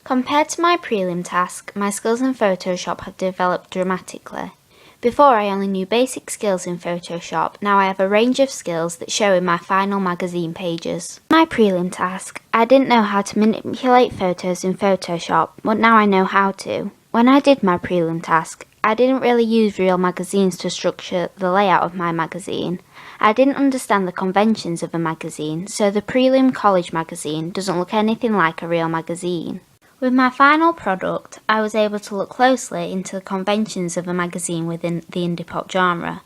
Compared to my prelim task, my skills in Photoshop have developed dramatically. Before I only knew basic skills in Photoshop, now I have a range of skills that show in my final magazine pages. My prelim task, I didn't know how to manipulate photos in Photoshop, but now I know how to. When I did my prelim task, I didn't really use real magazines to structure the layout of my magazine. I didn't understand the conventions of a magazine, so the prelim college magazine doesn't look anything like a real magazine. With my final product, I was able to look closely into the conventions of a magazine within the indie pop genre.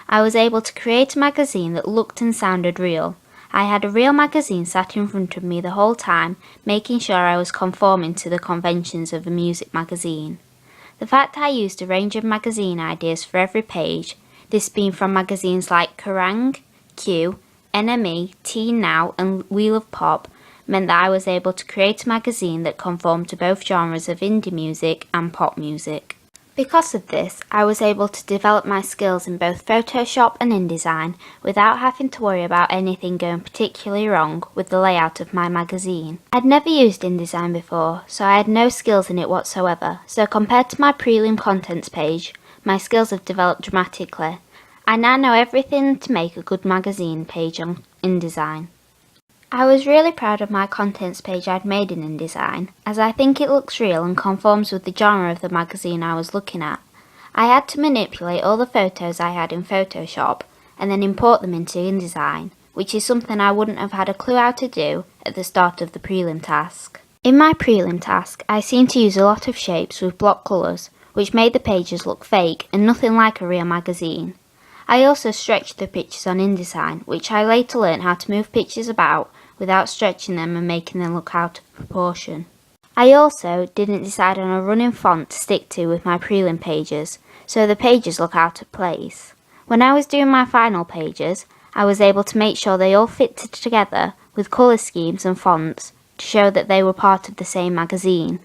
I was able to create a magazine that looked and sounded real. I had a real magazine sat in front of me the whole time, making sure I was conforming to the conventions of a music magazine. The fact I used a range of magazine ideas for every page, this being from magazines like Kerrang!, Q, NME, Teen Now and Wheel of Pop, meant that I was able to create a magazine that conformed to both genres of indie music and pop music. Because of this, I was able to develop my skills in both Photoshop and InDesign without having to worry about anything going particularly wrong with the layout of my magazine. I'd never used InDesign before, so I had no skills in it whatsoever, so compared to my prelim contents page, my skills have developed dramatically. I now know everything to make a good magazine page on InDesign. I was really proud of my contents page I'd made in InDesign, as I think it looks real and conforms with the genre of the magazine I was looking at. I had to manipulate all the photos I had in Photoshop and then import them into InDesign, which is something I wouldn't have had a clue how to do at the start of the prelim task. In my prelim task, I seemed to use a lot of shapes with block colours, which made the pages look fake and nothing like a real magazine. I also stretched the pictures on InDesign, which I later learned how to move pictures about without stretching them and making them look out of proportion. I also didn't decide on a running font to stick to with my prelim pages, so the pages look out of place. When I was doing my final pages, I was able to make sure they all fitted together with colour schemes and fonts to show that they were part of the same magazine.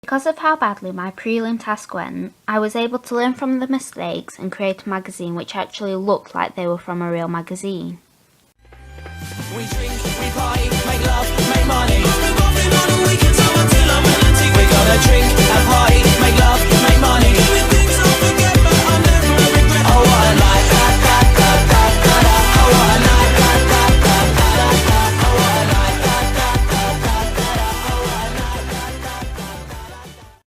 Because of how badly my prelim task went, I was able to learn from the mistakes and create a magazine which actually looked like they were from a real magazine. We drink, we party, make love, make money. We gonna drink and party.